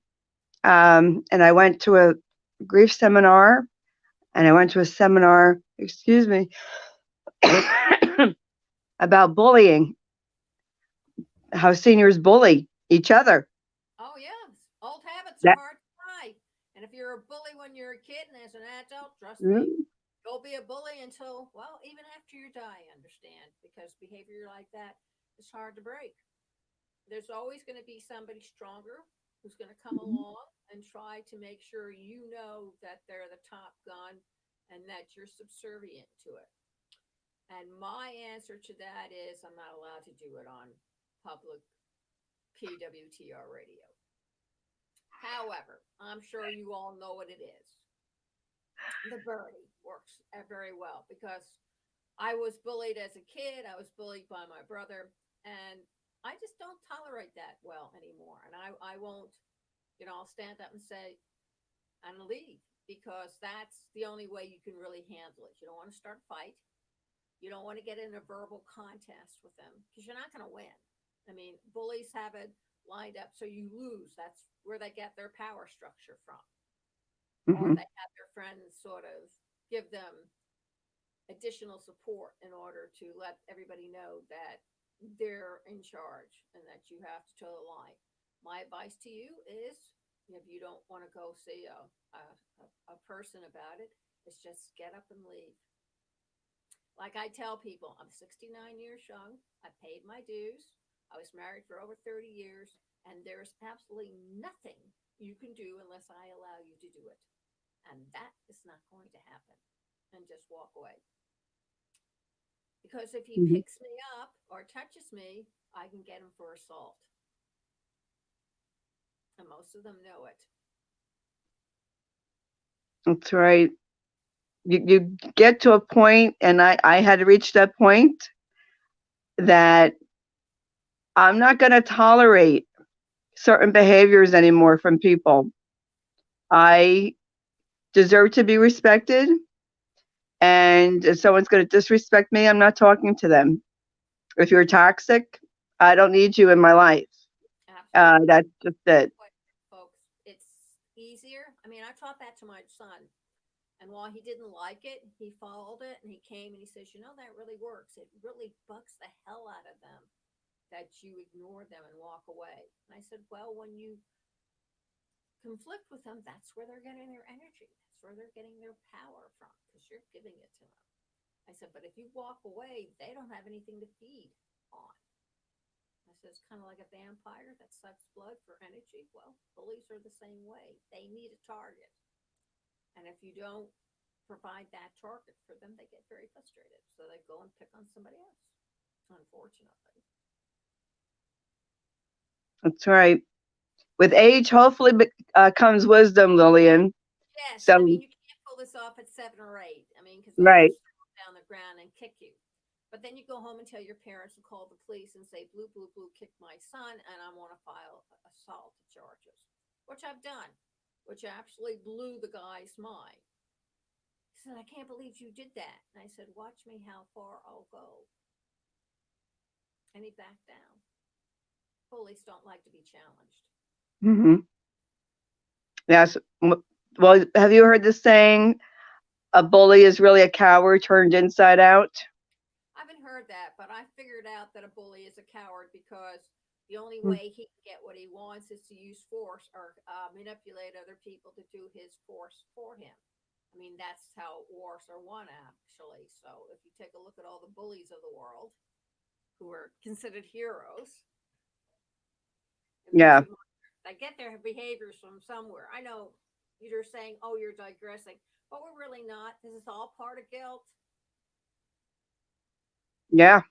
and I went to a grief seminar, and I went to a seminar, excuse me, about bullying, how seniors bully each other. Oh, yeah. Old habits are That, hard to fight. And if you're a bully when you're a kid and as an adult, trust me, mm, you'll be a bully until, well, even after you die, understand, because behavior like that is hard to break. There's always going to be somebody stronger who's going to come along and try to make sure you know that they're the top gun and that you're subservient to it. And my answer to that is I'm not allowed to do it on public PWTR radio. However, I'm sure you all know what it is. The birdie works very well because I was bullied as a kid. I was bullied by my brother, and I just don't tolerate that well anymore. And I won't, I'll stand up and say, and leave because that's the only way you can really handle it. You don't want to start a fight. You don't want to get in a verbal contest with them because you're not going to win. I mean, bullies have it lined up so you lose. That's where they get their power structure from. Or Hmm. they have their friends sort of give them additional support in order to let everybody know that they're in charge and that you have to toe the line. My advice to you is if you don't want to go see a person about it, is just get up and leave. Like I tell people, I'm 69 years young. I paid my dues. I was married for over 30 years, and there's absolutely nothing you can do unless I allow you to do it. And that is not going to happen. And just walk away. Because if he Hmm. picks me up or touches me, I can get him for assault. And most of them know it. That's right. You get to a point, and I had reached that point that I'm not going to tolerate certain behaviors anymore from people. I deserve to be respected, and if someone's going to disrespect me, I'm not talking to them. If you're toxic, I don't need you in my life. Absolutely. That's just it. What, folks, it's easier. I mean, I taught that to my son. And while he didn't like it, he followed it and he came and he says, that really works. It really bugs the hell out of them that you ignore them and walk away. And I said, well, when you conflict with them, that's where they're getting their energy. That's where they're getting their power from because you're giving it to them. I said, but if you walk away, they don't have anything to feed on. I said, it's kind of like a vampire that sucks blood for energy. Well, bullies are the same way. They need a target. And if you don't provide that target for them, they get very frustrated. So they go and pick on somebody else, unfortunately. That's right. With age, hopefully, comes wisdom, Lillian. Yes, I So, mean, you can't pull this off at 7 or 8. I mean, because they'll right. just throw it down the ground and kick you. But then you go home and tell your parents and call the police and say, Blue, Blue, Blue kicked my son, and I want to file assault charges, which I've done, which actually blew the guy's mind. He said, I can't believe you did that. And I said, watch me how far I'll go. And he backed down. Bullies don't like to be challenged. Hmm. Yes. Well, have you heard the saying, a bully is really a coward turned inside out? I haven't heard that, but I figured out that a bully is a coward because the only Mm. way he can get what he wants is to use force or manipulate other people to do his force for him. I mean, that's how wars are won, actually. So if you take a look at all the bullies of the world who are considered heroes, it makes Yeah. you wonder. They get their behaviors from somewhere. I know you're saying, oh, you're digressing, but we're really not. This is all part of guilt Yeah.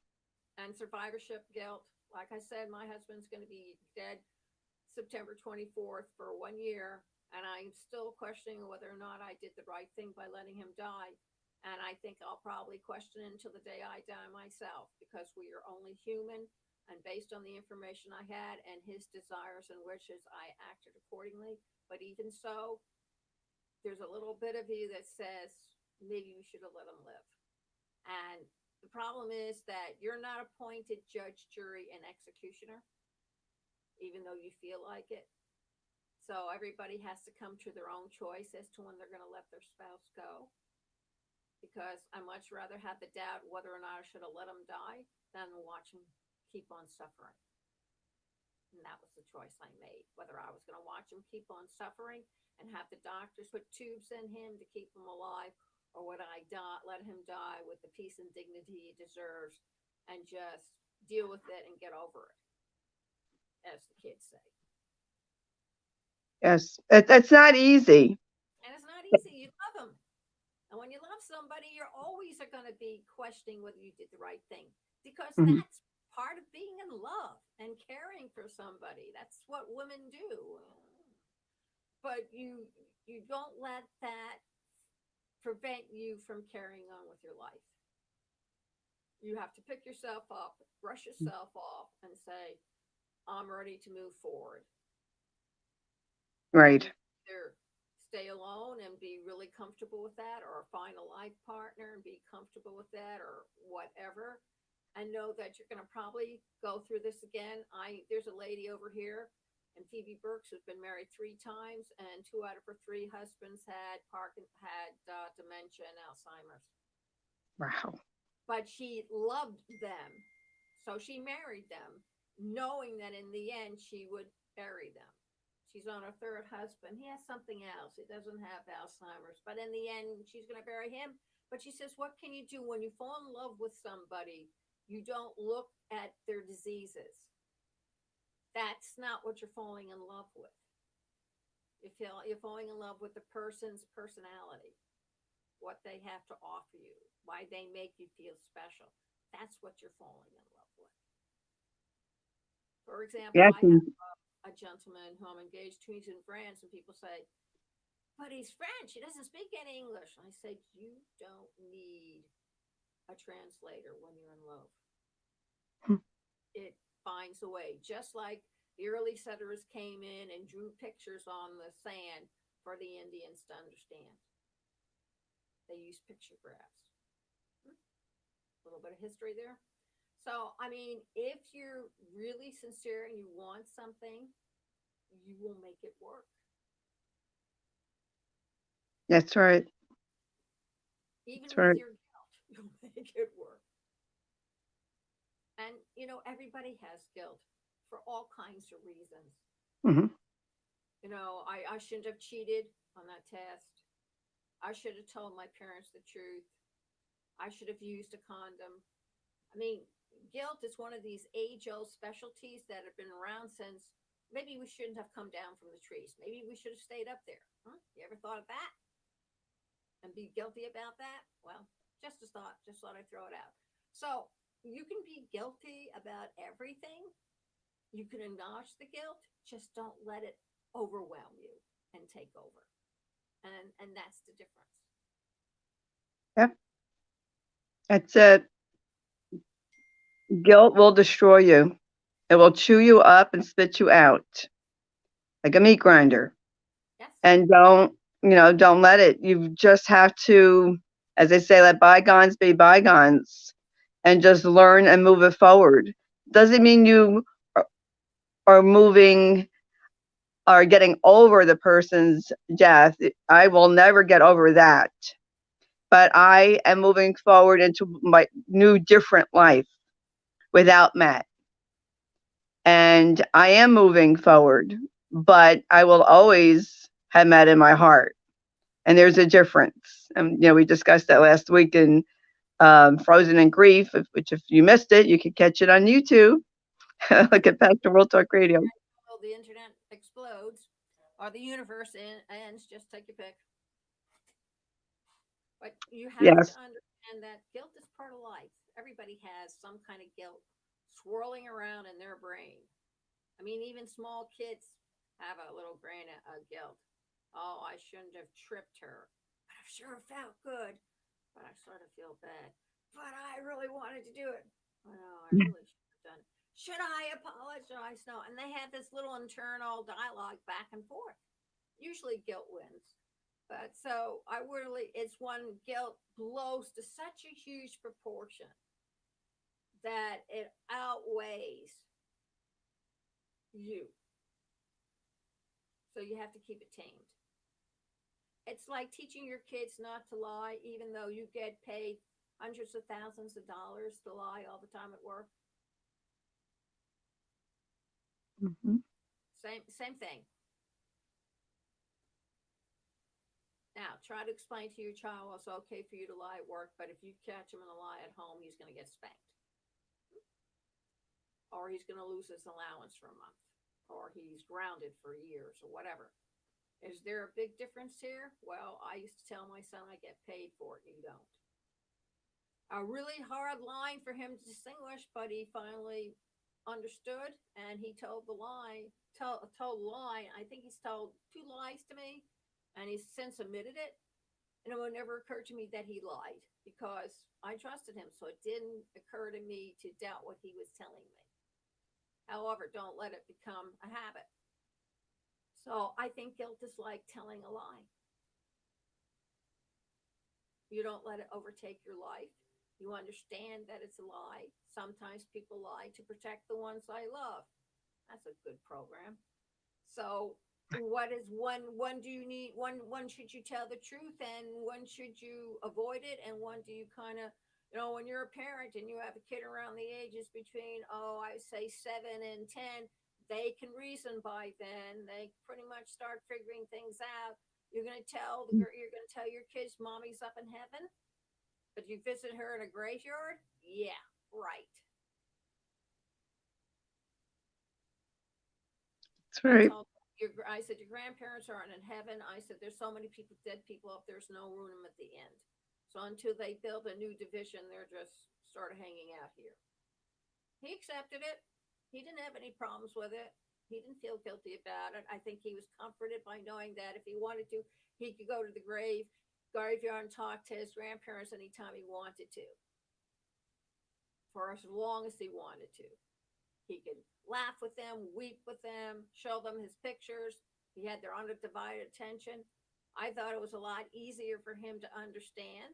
and survivorship guilt. Like I said, my husband's going to be dead September 24th for 1 year, and I'm still questioning whether or not I did the right thing by letting him die. And I think I'll probably question it until the day I die myself because we are only human. And based on the information I had and his desires and wishes, I acted accordingly. But even so, there's a little bit of you that says maybe you should have let him live. And the problem is that you're not appointed judge, jury, and executioner, even though you feel like it. So everybody has to come to their own choice as to when they're going to let their spouse go. Because I much rather have the doubt whether or not I should have let him die than watch him keep on suffering. And that was the choice I made, whether I was going to watch him keep on suffering and have the doctors put tubes in him to keep him alive, or would I let him die with the peace and dignity he deserves and just deal with it and get over it, as the kids say. Yes. It's not easy. And it's not easy. You love him. And when you love somebody, you're always going to be questioning whether you did the right thing, because Mhm. that's part of being in love and caring for somebody. That's what women do. But you don't let that prevent you from carrying on with your life. You have to pick yourself up, brush yourself off, and say, I'm ready to move forward. And Right. you either stay alone and be really comfortable with that, or find a life partner and be comfortable with that, or whatever. And know that you're going to probably go through this again. There's a lady over here, and Phoebe Burks, who's been married 3 times, and 2 out of her 3 husbands had dementia and Alzheimer's. Wow. But she loved them, so she married them, knowing that in the end she would bury them. She's on her third husband. He has something else. He doesn't have Alzheimer's, but in the end she's going to bury him. But she says, what can you do when you fall in love with somebody? You don't look at their diseases. That's not what you're falling in love with. You're falling in love with the person's personality, what they have to offer you, why they make you feel special. That's what you're falling in love with. For example, Yes. I have a gentleman who I'm engaged to. He's in France, and people say, but he's French. He doesn't speak any English. And I said, you don't need a translator when you're in love. It finds a way. Just like the early settlers came in and drew pictures on the sand for the Indians to understand. They used pictographs. A little bit of history there. So, I mean, if you're really sincere and you want something, you will make it work. That's right. Even That's with right. your guilt, you'll make it work. And, everybody has guilt for all kinds of reasons. Hmm. I shouldn't have cheated on that test. I should have told my parents the truth. I should have used a condom. I mean, guilt is one of these age-old specialties that have been around since maybe we shouldn't have come down from the trees. Maybe we should have stayed up there. Huh? You ever thought of that? And be guilty about that? Well, just a thought. Just thought I'd throw it out. So you can be guilty about everything. You can acknowledge the guilt. Just don't let it overwhelm you and take over. And that's the difference. Yep. That's it. Guilt will destroy you. It will chew you up and spit you out like a meat grinder. Yes. And don't let it. You just have to, as they say, let bygones be bygones, and just learn and move it forward. Doesn't mean you are moving or getting over the person's death. I will never get over that. But I am moving forward into my new, different life without Matt. And I am moving forward, but I will always have Matt in my heart. And there's a difference. And, we discussed that last week in Frozen in Grief, which if you missed it, you could catch it on YouTube. Look at Pastor World Talk Radio. The internet explodes or the universe ends. Just take your pick. But you have to Yes. understand that guilt is part of life. Everybody has some kind of guilt swirling around in their brain. I mean, even small kids have a little grain of guilt. Oh, I shouldn't have tripped her. But I sure felt good. But I sort of feel bad. But I really wanted to do it. Oh, no, I really should have done it. Should I apologize? No. And they have this little internal dialogue back and forth. Usually guilt wins. But so it's when guilt blows to such a huge proportion that it outweighs you. So you have to keep it tamed. It's like teaching your kids not to lie, even though you get paid hundreds of thousands of dollars to lie all the time at work. Mm-hmm. Same thing. Now, try to explain to your child, well, it's okay for you to lie at work, but if you catch him in a lie at home, he's going to get spanked. Or he's going to lose his allowance for a month. Or he's grounded for years or whatever. Is there a big difference here? Well, I used to tell my son I get paid for it. You don't. A really hard line for him to distinguish, but he finally understood and he told the lie, told a lie. I think he's told two lies to me and he's since admitted it. And it would never occur to me that he lied because I trusted him. So it didn't occur to me to doubt what he was telling me. However, don't let it become a habit. So I think guilt is like telling a lie. You don't let it overtake your life. You understand that it's a lie. Sometimes people lie to protect the ones I love. That's a good program. So what is one do you need one should you tell the truth and one should you avoid it and one do you kind of when you're a parent and you have a kid around the ages between I say 7 and 10, they can reason by then. They pretty much start figuring things out. You're gonna tell your kids mommy's up in heaven, but you visit her in a graveyard. Yeah, right. That's I right. told I said your grandparents aren't in heaven. I said there's so many people, dead people up there's no room at the end. So until they build a new division, they're just sort of hanging out here. He accepted it. He didn't have any problems with it. He didn't feel guilty about it. I think he was comforted by knowing that if he wanted to, he could go to the graveyard and talk to his grandparents anytime he wanted to, for as long as he wanted to. He could laugh with them, weep with them, show them his pictures. He had their undivided attention. I thought it was a lot easier for him to understand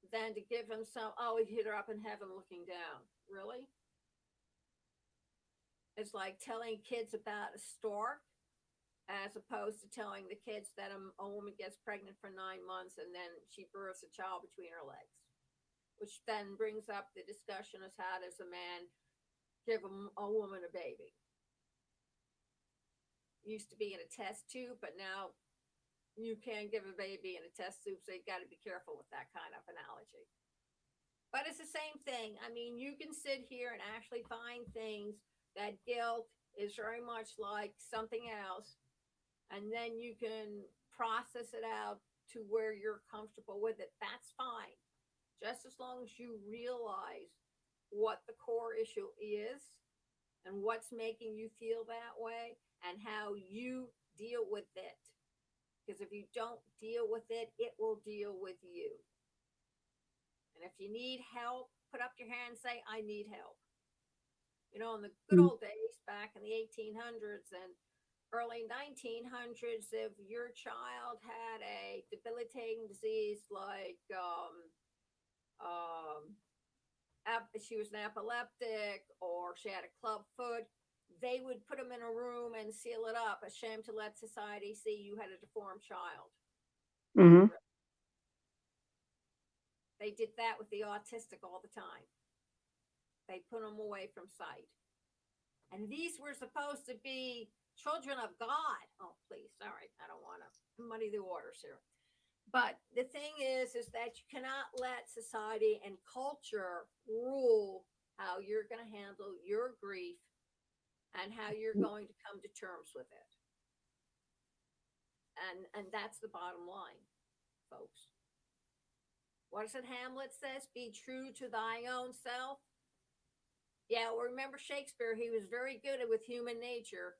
than to give him he hit her up in heaven looking down. Really? It's like telling kids about a stork as opposed to telling the kids that a woman gets pregnant for 9 months and then she births a child between her legs, which then brings up the discussion as how does a man give a woman a baby. Used to be in a test tube, but now you can't give a baby in a test tube, so you got to be careful with that kind of analogy. But it's the same thing. I mean, you can sit here and actually find things that guilt is very much like something else, and then you can process it out to where you're comfortable with it. That's fine, just as long as you realize what the core issue is and what's making you feel that way and how you deal with it. Because if you don't deal with it, it will deal with you. And if you need help, put up your hand and say, I need help. In the good old days, back in the 1800s and early 1900s, if your child had a debilitating disease like she was an epileptic or she had a club foot, they would put them in a room and seal it up, ashamed to let society see you had a deformed child. Mm-hmm. They did that with the autistic all the time. They put them away from sight. And these were supposed to be children of God. Oh, please, sorry, I don't want to muddy the waters here. But the thing is that you cannot let society and culture rule how you're going to handle your grief and how you're going to come to terms with it. And that's the bottom line, folks. What is it Hamlet says? Be true to thy own self. Yeah, well, remember Shakespeare, he was very good with human nature.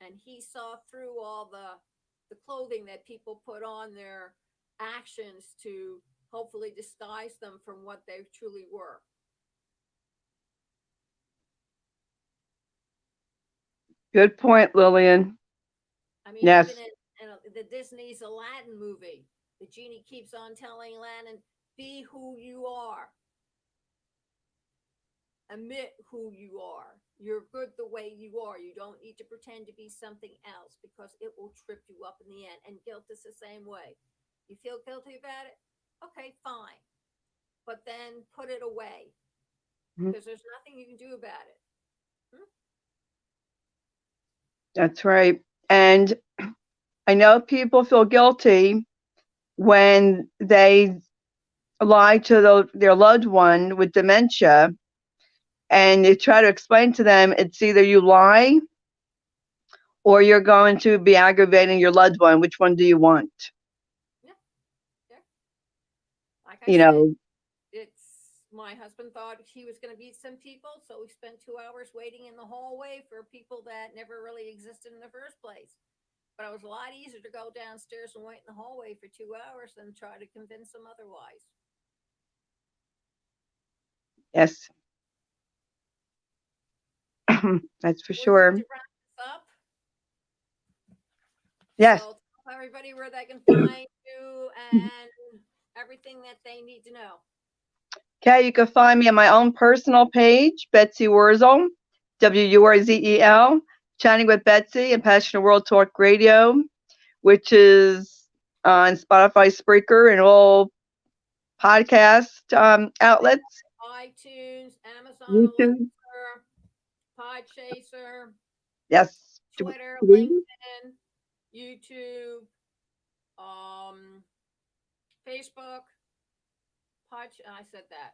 And he saw through all the clothing that people put on their actions to hopefully disguise them from what they truly were. Good point, Lillian. I mean, Yes. even in the Disney's Aladdin movie, the genie keeps on telling Aladdin, be who you are. Admit who you are. You're good the way you are. You don't need to pretend to be something else because it will trip you up in the end. And guilt is the same way. You feel guilty about it? Okay, fine. But then put it away because there's nothing you can do about it. That's right. And I know people feel guilty when they lie to their loved one with dementia and you try to explain to them it's either you lie or you're going to be aggravating your loved one. Which one do you want? Yeah, yeah. Like I You said, know, my husband thought he was going to meet some people, so we spent 2 hours waiting in the hallway for people that never really existed in the first place. But it was a lot easier to go downstairs and wait in the hallway for 2 hours than try to convince them otherwise. yes, that's for We need sure. to wrap this up. Yes. So tell everybody where they can find you and everything that they need to know. Okay, you can find me on my own personal page, Betsy Wurzel, Wurzel, Chatting with Betsy and Passionate World Talk Radio, which is on Spotify, Spreaker, and all podcast outlets. iTunes, Amazon YouTube. Alexa, Podchaser, Yes. Twitter, Grieving. LinkedIn, YouTube, Facebook, I said that.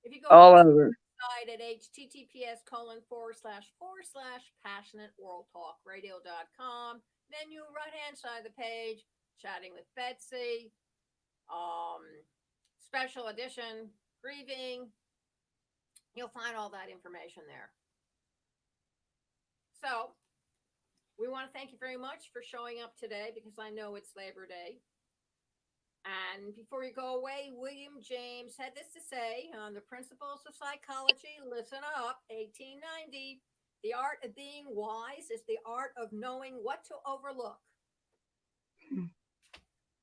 If you go All also over. site at https://passionateworldtalkradio.com. Then you right hand side of the page, chatting with Betsy, special edition, grieving. You'll find all that information there. So we want to thank you very much for showing up today because I know it's Labor Day. And before you go away, William James had this to say on the Principles of Psychology. Listen up, 1890. The art of being wise is the art of knowing what to overlook.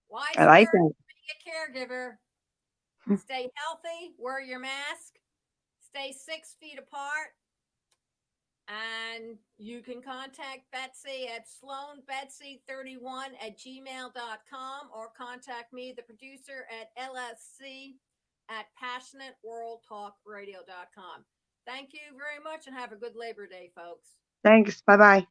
Wise I like words, that. being a caregiver. Stay healthy, wear your mask, stay 6 feet apart. And you can contact Betsy at sloanbetsy31@gmail.com or contact me, the producer, at lsc@passionateworldtalkradio.com. Thank you very much and have a good Labor Day, folks. Thanks. Bye-bye.